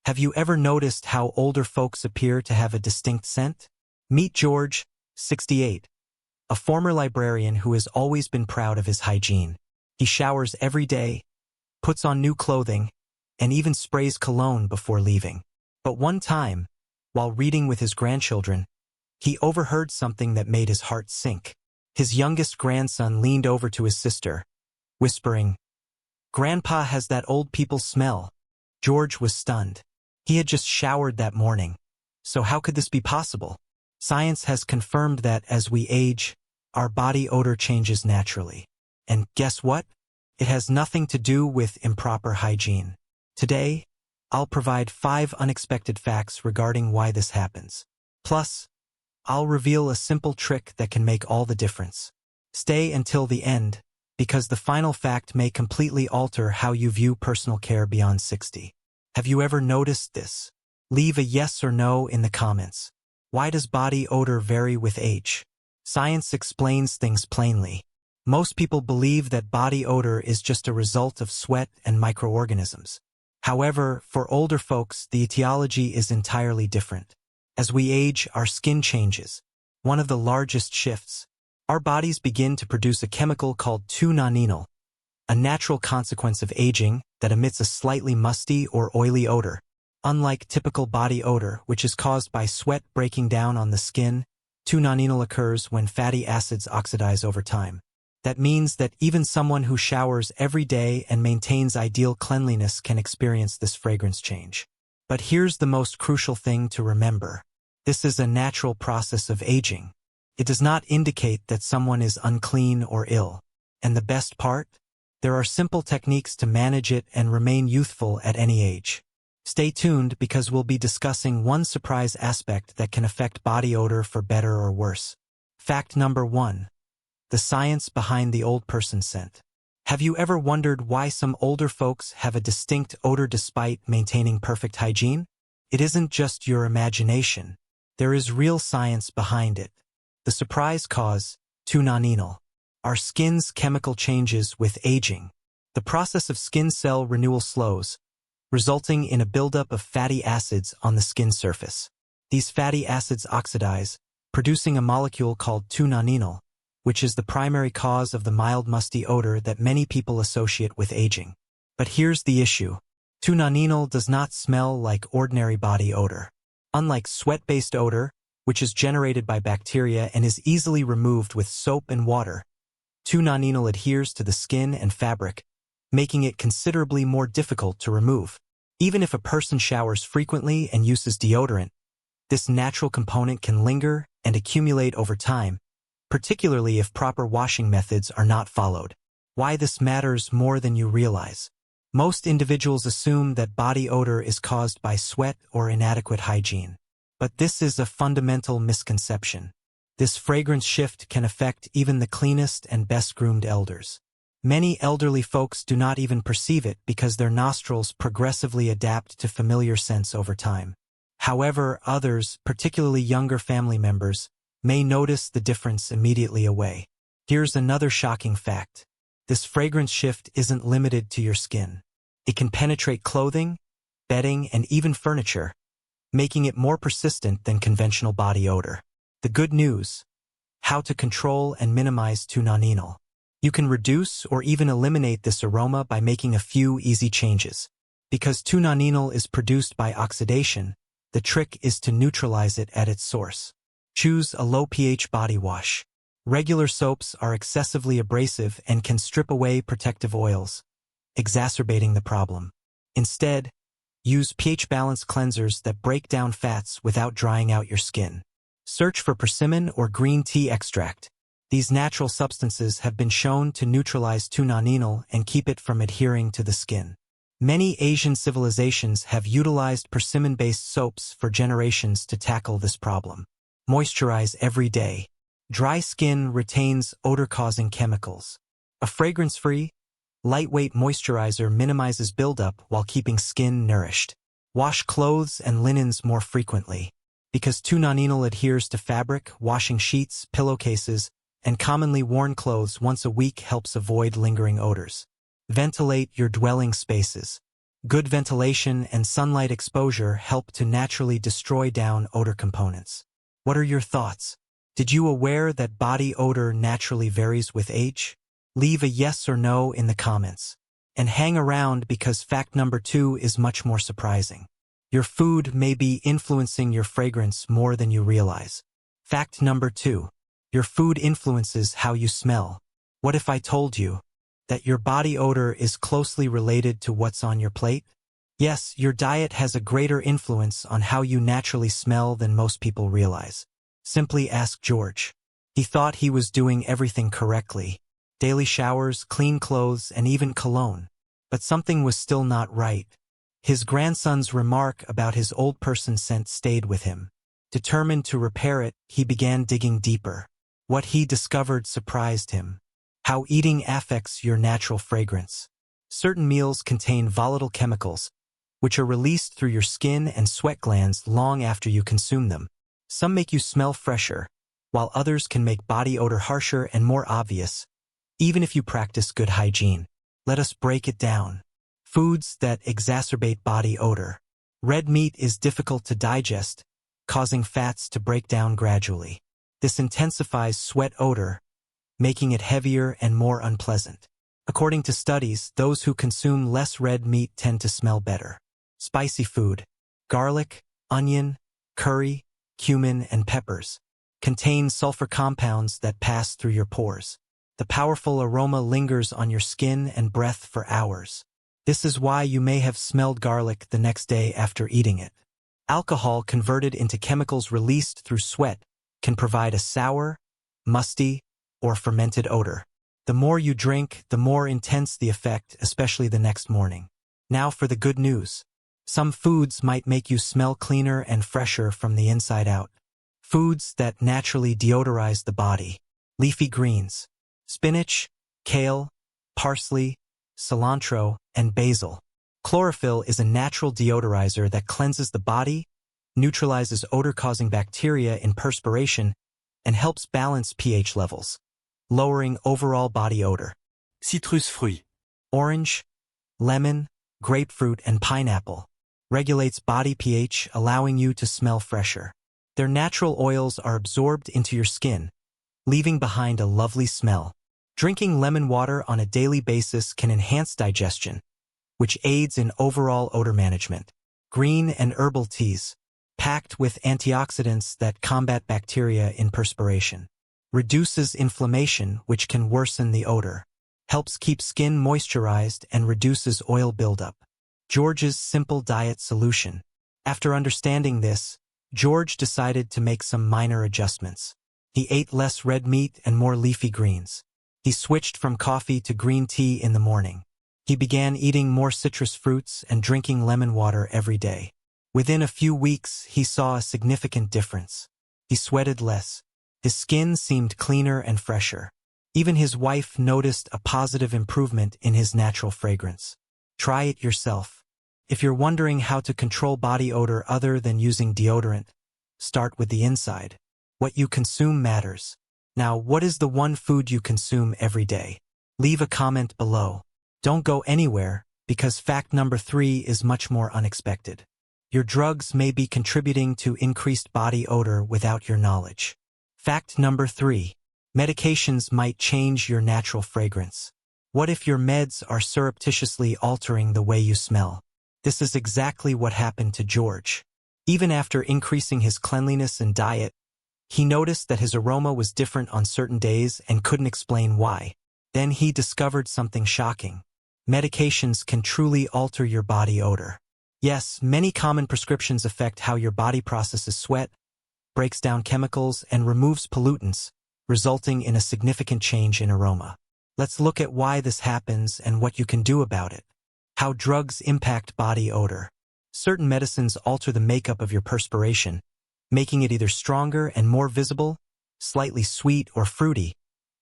Have you ever noticed how older folks appear to have a distinct scent? Meet George, 68, a former librarian who has always been proud of his hygiene. He showers every day, puts on new clothing, and even sprays cologne before leaving. But one time, while reading with his grandchildren, he overheard something that made his heart sink. His youngest grandson leaned over to his sister, whispering, "Grandpa has that old people smell." George was stunned. He had just showered that morning. So how could this be possible? Science has confirmed that as we age, our body odor changes naturally. And guess what? It has nothing to do with improper hygiene. Today, I'll provide 5 unexpected facts regarding why this happens. Plus, I'll reveal a simple trick that can make all the difference. Stay until the end, because the final fact may completely alter how you view personal care beyond 60. Have you ever noticed this? Leave a yes or no in the comments. Why does body odor vary with age? Science explains things plainly. Most people believe that body odor is just a result of sweat and microorganisms. However, for older folks, the etiology is entirely different. As we age, our skin changes. One of the largest shifts. Our bodies begin to produce a chemical called 2-Nonenal, a natural consequence of aging that emits a slightly musty or oily odor. Unlike typical body odor, which is caused by sweat breaking down on the skin, 2-Nonenal occurs when fatty acids oxidize over time. That means that even someone who showers every day and maintains ideal cleanliness can experience this fragrance change. But here's the most crucial thing to remember. This is a natural process of aging. It does not indicate that someone is unclean or ill. And the best part? There are simple techniques to manage it and remain youthful at any age. Stay tuned because we'll be discussing one surprise aspect that can affect body odor for better or worse. Fact number 1. The science behind the old person scent. Have you ever wondered why some older folks have a distinct odor despite maintaining perfect hygiene? It isn't just your imagination. There is real science behind it. The surprise cause, 2-Nonenal. Our skin's chemical changes with aging. The process of skin cell renewal slows, resulting in a buildup of fatty acids on the skin surface. These fatty acids oxidize, producing a molecule called 2-Nonenal, which is the primary cause of the mild musty odor that many people associate with aging. But here's the issue. 2-Nonenal does not smell like ordinary body odor. Unlike sweat-based odor, which is generated by bacteria and is easily removed with soap and water, 2-Nonenal adheres to the skin and fabric, making it considerably more difficult to remove. Even if a person showers frequently and uses deodorant, this natural component can linger and accumulate over time, particularly if proper washing methods are not followed. Why this matters more than you realize. Most individuals assume that body odor is caused by sweat or inadequate hygiene. But this is a fundamental misconception. This fragrance shift can affect even the cleanest and best-groomed elders. Many elderly folks do not even perceive it because their nostrils progressively adapt to familiar scents over time. However, others, particularly younger family members, may notice the difference immediately away. Here's another shocking fact. This fragrance shift isn't limited to your skin. It can penetrate clothing, bedding, and even furniture, making it more persistent than conventional body odor. The good news: how to control and minimize 2-Nonenal. You can reduce or even eliminate this aroma by making a few easy changes. Because 2-Nonenal is produced by oxidation, the trick is to neutralize it at its source. Choose a low pH body wash. Regular soaps are excessively abrasive and can strip away protective oils, exacerbating the problem. Instead, use pH-balanced cleansers that break down fats without drying out your skin. Search for persimmon or green tea extract. These natural substances have been shown to neutralize 2-Nonenal and keep it from adhering to the skin. Many Asian civilizations have utilized persimmon-based soaps for generations to tackle this problem. Moisturize every day. Dry skin retains odor-causing chemicals. A fragrance-free, lightweight moisturizer minimizes buildup while keeping skin nourished. Wash clothes and linens more frequently. Because 2-Nonenal adheres to fabric, washing sheets, pillowcases, and commonly worn clothes once a week helps avoid lingering odors. Ventilate your dwelling spaces. Good ventilation and sunlight exposure help to naturally destroy down odor components. What are your thoughts? Did you aware that body odor naturally varies with age? Leave a yes or no in the comments. And hang around because fact number 2 is much more surprising. Your food may be influencing your fragrance more than you realize. Fact number 2. Your food influences how you smell. What if I told you that your body odor is closely related to what's on your plate? Yes, your diet has a greater influence on how you naturally smell than most people realize. Simply ask George. He thought he was doing everything correctly. Daily showers, clean clothes, and even cologne. But something was still not right. His grandson's remark about his old person scent stayed with him. Determined to repair it, he began digging deeper. What he discovered surprised him. How eating affects your natural fragrance. Certain meals contain volatile chemicals, which are released through your skin and sweat glands long after you consume them. Some make you smell fresher, while others can make body odor harsher and more obvious, even if you practice good hygiene. Let us break it down. Foods that exacerbate body odor. Red meat is difficult to digest, causing fats to break down gradually. This intensifies sweat odor, making it heavier and more unpleasant. According to studies, those who consume less red meat tend to smell better. Spicy food. Garlic, onion, curry, cumin, and peppers contain sulfur compounds that pass through your pores. The powerful aroma lingers on your skin and breath for hours. This is why you may have smelled garlic the next day after eating it. Alcohol converted into chemicals released through sweat can provide a sour, musty, or fermented odor. The more you drink, the more intense the effect, especially the next morning. Now for the good news. Some foods might make you smell cleaner and fresher from the inside out. Foods that naturally deodorize the body. Leafy greens. Spinach, kale, parsley, cilantro, and basil. Chlorophyll is a natural deodorizer that cleanses the body, neutralizes odor-causing bacteria in perspiration, and helps balance pH levels, lowering overall body odor. Citrus fruits. Orange, lemon, grapefruit, and pineapple regulates body pH, allowing you to smell fresher. Their natural oils are absorbed into your skin, leaving behind a lovely smell. Drinking lemon water on a daily basis can enhance digestion, which aids in overall odor management. Green and herbal teas, packed with antioxidants that combat bacteria in perspiration. Reduces inflammation, which can worsen the odor. Helps keep skin moisturized and reduces oil buildup. George's simple diet solution. After understanding this, George decided to make some minor adjustments. He ate less red meat and more leafy greens. He switched from coffee to green tea in the morning. He began eating more citrus fruits and drinking lemon water every day. Within a few weeks, he saw a significant difference. He sweated less. His skin seemed cleaner and fresher. Even his wife noticed a positive improvement in his natural fragrance. Try it yourself. If you're wondering how to control body odor other than using deodorant, start with the inside. What you consume matters. Now, what is the one food you consume every day? Leave a comment below. Don't go anywhere, because fact number 3 is much more unexpected. Your drugs may be contributing to increased body odor without your knowledge. Fact number 3. Medications might change your natural fragrance. What if your meds are surreptitiously altering the way you smell? This is exactly what happened to George. Even after increasing his cleanliness and diet, he noticed that his aroma was different on certain days and couldn't explain why. Then he discovered something shocking. Medications can truly alter your body odor. Yes, many common prescriptions affect how your body processes sweat, breaks down chemicals, and removes pollutants, resulting in a significant change in aroma. Let's look at why this happens and what you can do about it. How drugs impact body odor. Certain medicines alter the makeup of your perspiration, making it either stronger and more visible, slightly sweet or fruity,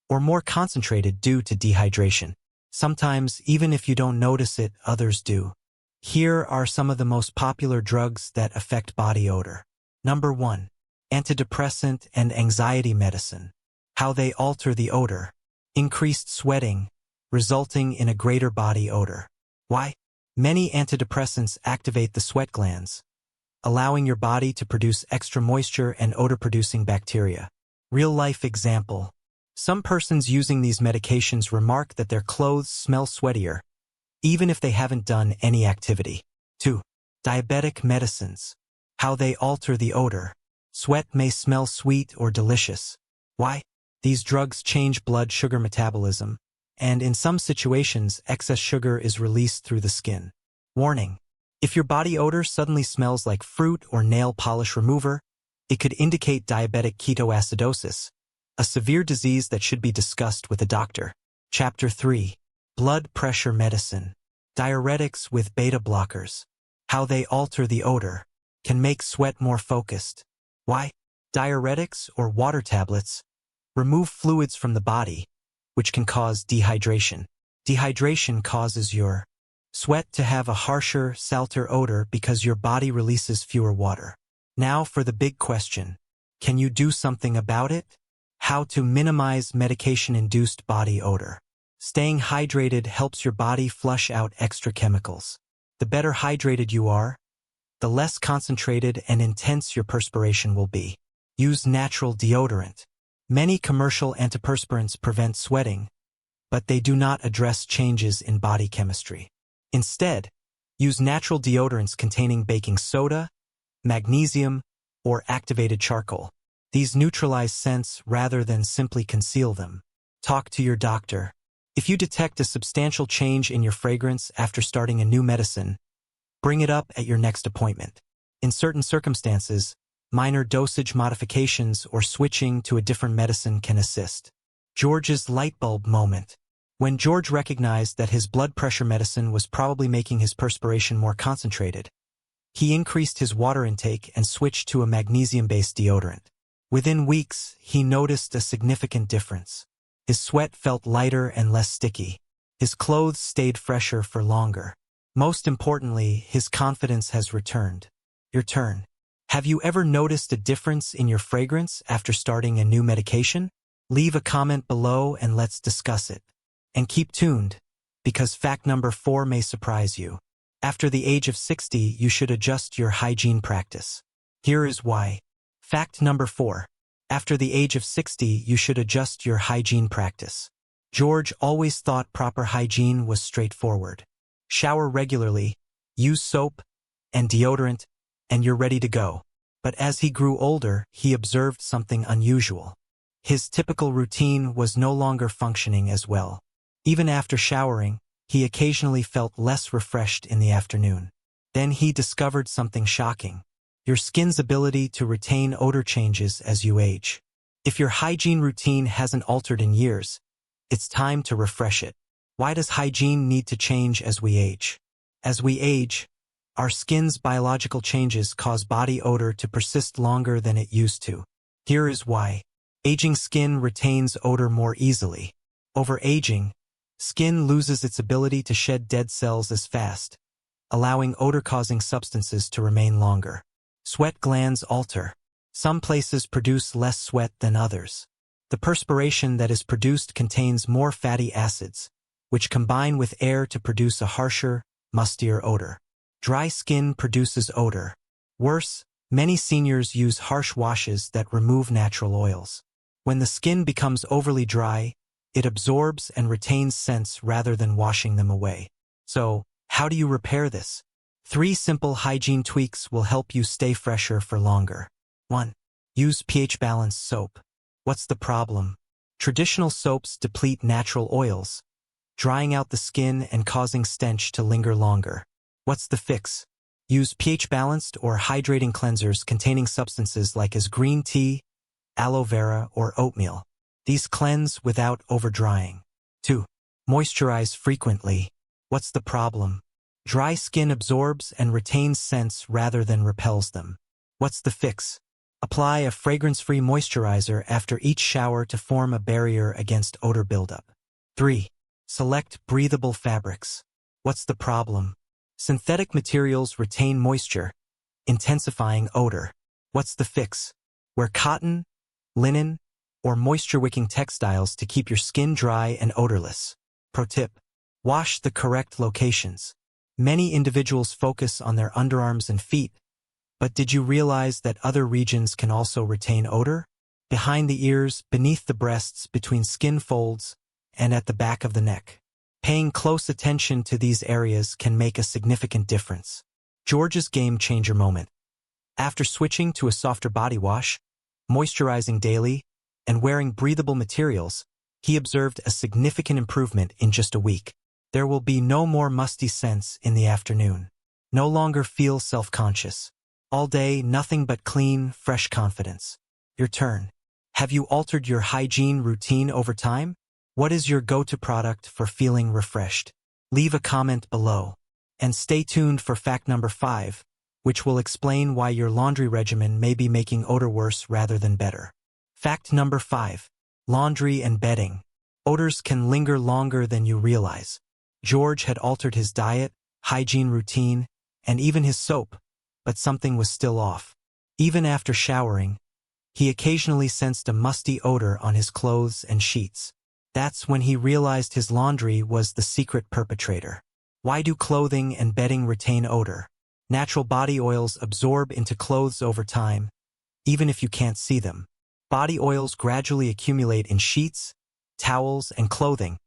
or more concentrated due to dehydration. Sometimes, even if you don't notice it, others do. Here are some of the most popular drugs that affect body odor. Number 1. Antidepressant and anxiety medicine. How they alter the odor. Increased sweating, resulting in a greater body odor. Why? Many antidepressants activate the sweat glands, allowing your body to produce extra moisture and odor-producing bacteria. Real-life example. Some persons using these medications remark that their clothes smell sweatier, even if they haven't done any activity. 2. Diabetic medicines. How they alter the odor. Sweat may smell sweet or delicious. Why? These drugs change blood sugar metabolism, and in some situations, excess sugar is released through the skin. Warning. If your body odor suddenly smells like fruit or nail polish remover, it could indicate diabetic ketoacidosis, a severe disease that should be discussed with a doctor. Chapter 3. Blood pressure medicine. Diuretics with beta blockers. How they alter the odor. Can make sweat more focused. Why? Diuretics, or water tablets, remove fluids from the body, which can cause dehydration. Dehydration causes your sweat to have a harsher, salter odor because your body releases fewer water. Now for the big question. Can you do something about it? How to minimize medication-induced body odor. Staying hydrated helps your body flush out extra chemicals. The better hydrated you are, the less concentrated and intense your perspiration will be. Use natural deodorant. Many commercial antiperspirants prevent sweating, but they do not address changes in body chemistry. Instead, use natural deodorants containing baking soda, magnesium, or activated charcoal. These neutralize scents rather than simply conceal them. Talk to your doctor. If you detect a substantial change in your fragrance after starting a new medicine, bring it up at your next appointment. In certain circumstances, minor dosage modifications or switching to a different medicine can assist. George's lightbulb moment. When George recognized that his blood pressure medicine was probably making his perspiration more concentrated, he increased his water intake and switched to a magnesium-based deodorant. Within weeks, he noticed a significant difference. His sweat felt lighter and less sticky. His clothes stayed fresher for longer. Most importantly, his confidence has returned. Your turn. Have you ever noticed a difference in your fragrance after starting a new medication? Leave a comment below and let's discuss it. And keep tuned, because fact number 4 may surprise you. After the age of 60, you should adjust your hygiene practice. Here is why. Fact number 4. After the age of 60, you should adjust your hygiene practice. George always thought proper hygiene was straightforward. Shower regularly, use soap and deodorant, and you're ready to go. But as he grew older, he observed something unusual. His typical routine was no longer functioning as well. Even after showering, he occasionally felt less refreshed in the afternoon. Then he discovered something shocking. Your skin's ability to retain odor changes as you age. If your hygiene routine hasn't altered in years, it's time to refresh it. Why does hygiene need to change as we age? As we age, our skin's biological changes cause body odor to persist longer than it used to. Here is why. Aging skin retains odor more easily. Overaging, skin loses its ability to shed dead cells as fast, allowing odor-causing substances to remain longer. Sweat glands alter. Some places produce less sweat than others. The perspiration that is produced contains more fatty acids, which combine with air to produce a harsher, mustier odor. Dry skin produces odor. Worse, many seniors use harsh washes that remove natural oils. When the skin becomes overly dry, it absorbs and retains scents rather than washing them away. So, how do you repair this? 3 simple hygiene tweaks will help you stay fresher for longer. 1. Use pH-balanced soap. What's the problem? Traditional soaps deplete natural oils, drying out the skin and causing stench to linger longer. What's the fix? Use pH-balanced or hydrating cleansers containing substances like as green tea, aloe vera, or oatmeal. These cleanse without overdrying. 2. Moisturize frequently. What's the problem? Dry skin absorbs and retains scents rather than repels them. What's the fix? Apply a fragrance-free moisturizer after each shower to form a barrier against odor buildup. 3. Select breathable fabrics. What's the problem? Synthetic materials retain moisture, intensifying odor. What's the fix? Wear cotton, linen, or moisture-wicking textiles to keep your skin dry and odorless. Pro tip: wash the correct locations. Many individuals focus on their underarms and feet, but did you realize that other regions can also retain odor? Behind the ears, beneath the breasts, between skin folds, and at the back of the neck. Paying close attention to these areas can make a significant difference. George's game-changer moment. After switching to a softer body wash, moisturizing daily, and wearing breathable materials, he observed a significant improvement in just a week. There will be no more musty scents in the afternoon. No longer feel self-conscious. All day, nothing but clean, fresh confidence. Your turn. Have you altered your hygiene routine over time? What is your go-to product for feeling refreshed? Leave a comment below. And stay tuned for fact number 5, which will explain why your laundry regimen may be making odor worse rather than better. Fact number 5. Laundry and bedding. Odors can linger longer than you realize. George had altered his diet, hygiene routine, and even his soap, but something was still off. Even after showering, he occasionally sensed a musty odor on his clothes and sheets. That's when he realized his laundry was the secret perpetrator. Why do clothing and bedding retain odor? Natural body oils absorb into clothes over time, even if you can't see them. Body oils gradually accumulate in sheets, towels, and clothing,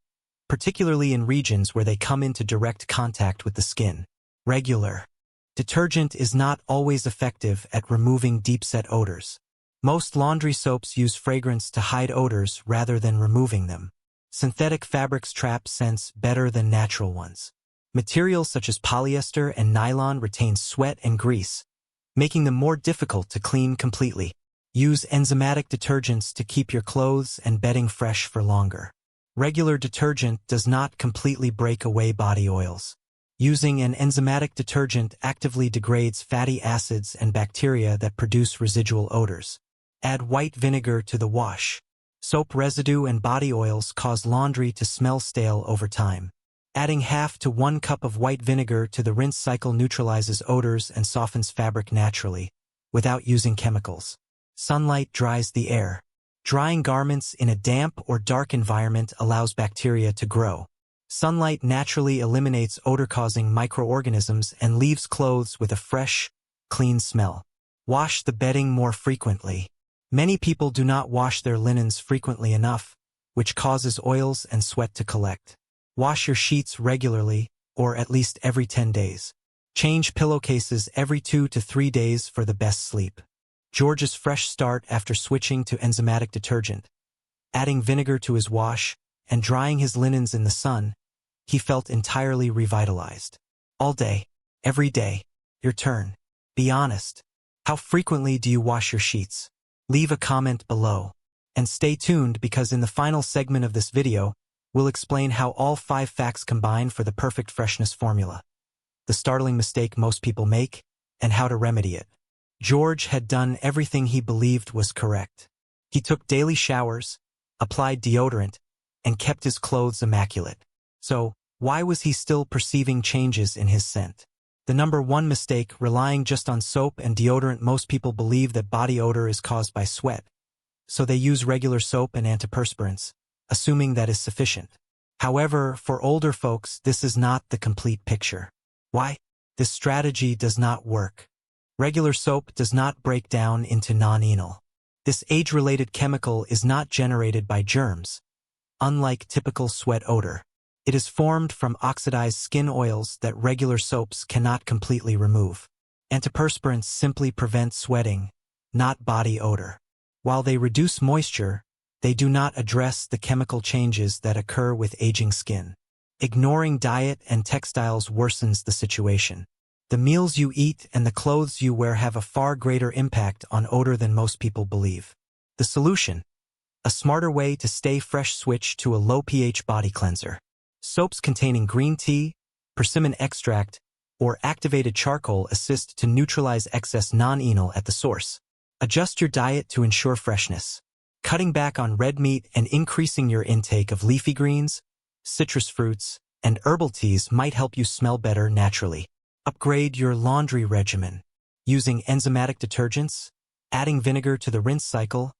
particularly in regions where they come into direct contact with the skin. Regular detergent is not always effective at removing deep-set odors. Most laundry soaps use fragrance to hide odors rather than removing them. Synthetic fabrics trap scents better than natural ones. Materials such as polyester and nylon retain sweat and grease, making them more difficult to clean completely. Use enzymatic detergents to keep your clothes and bedding fresh for longer. Regular detergent does not completely break away body oils. Using an enzymatic detergent actively degrades fatty acids and bacteria that produce residual odors. Add white vinegar to the wash. Soap residue and body oils cause laundry to smell stale over time. Adding half to 1 cup of white vinegar to the rinse cycle neutralizes odors and softens fabric naturally, without using chemicals. Sunlight dries the air. Drying garments in a damp or dark environment allows bacteria to grow. Sunlight naturally eliminates odor-causing microorganisms and leaves clothes with a fresh, clean smell. Wash the bedding more frequently. Many people do not wash their linens frequently enough, which causes oils and sweat to collect. Wash your sheets regularly, or at least every 10 days. Change pillowcases every 2 to 3 days for the best sleep. George's fresh start after switching to enzymatic detergent. Adding vinegar to his wash and drying his linens in the sun, he felt entirely revitalized. All day, every day, your turn. Be honest. How frequently do you wash your sheets? Leave a comment below. And stay tuned because in the final segment of this video, we'll explain how all 5 facts combine for the perfect freshness formula, the startling mistake most people make, and how to remedy it. George had done everything he believed was correct. He took daily showers, applied deodorant, and kept his clothes immaculate. So, why was he still perceiving changes in his scent? The number 1 mistake, relying just on soap and deodorant. Most people believe that body odor is caused by sweat, so they use regular soap and antiperspirants, assuming that is sufficient. However, for older folks, this is not the complete picture. Why? This strategy does not work. Regular soap does not break down into Nonenal. This age-related chemical is not generated by germs, unlike typical sweat odor. It is formed from oxidized skin oils that regular soaps cannot completely remove. Antiperspirants simply prevent sweating, not body odor. While they reduce moisture, they do not address the chemical changes that occur with aging skin. Ignoring diet and textiles worsens the situation. The meals you eat and the clothes you wear have a far greater impact on odor than most people believe. The solution: a smarter way to stay fresh. Switch to a low pH body cleanser. Soaps containing green tea, persimmon extract, or activated charcoal assist to neutralize excess Nonenal at the source. Adjust your diet to ensure freshness. Cutting back on red meat and increasing your intake of leafy greens, citrus fruits, and herbal teas might help you smell better naturally. Upgrade your laundry regimen. Using enzymatic detergents, adding vinegar to the rinse cycle,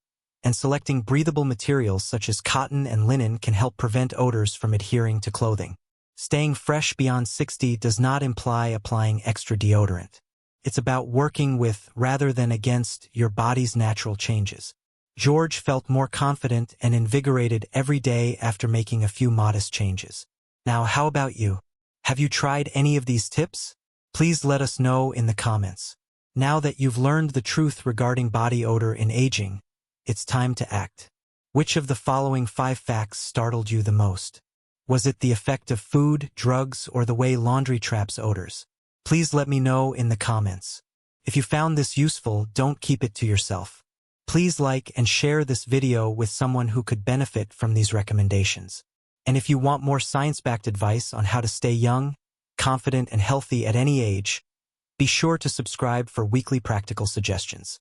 and selecting breathable materials such as cotton and linen can help prevent odors from adhering to clothing. Staying fresh beyond 60 does not imply applying extra deodorant. It's about working with, rather than against, your body's natural changes. George felt more confident and invigorated every day after making a few modest changes. Now, how about you? Have you tried any of these tips? Please let us know in the comments. Now that you've learned the truth regarding body odor in aging, it's time to act. Which of the following 5 facts startled you the most? Was it the effect of food, drugs, or the way laundry traps odors? Please let me know in the comments. If you found this useful, don't keep it to yourself. Please like and share this video with someone who could benefit from these recommendations. And if you want more science-backed advice on how to stay young, confident, and healthy at any age, be sure to subscribe for weekly practical suggestions.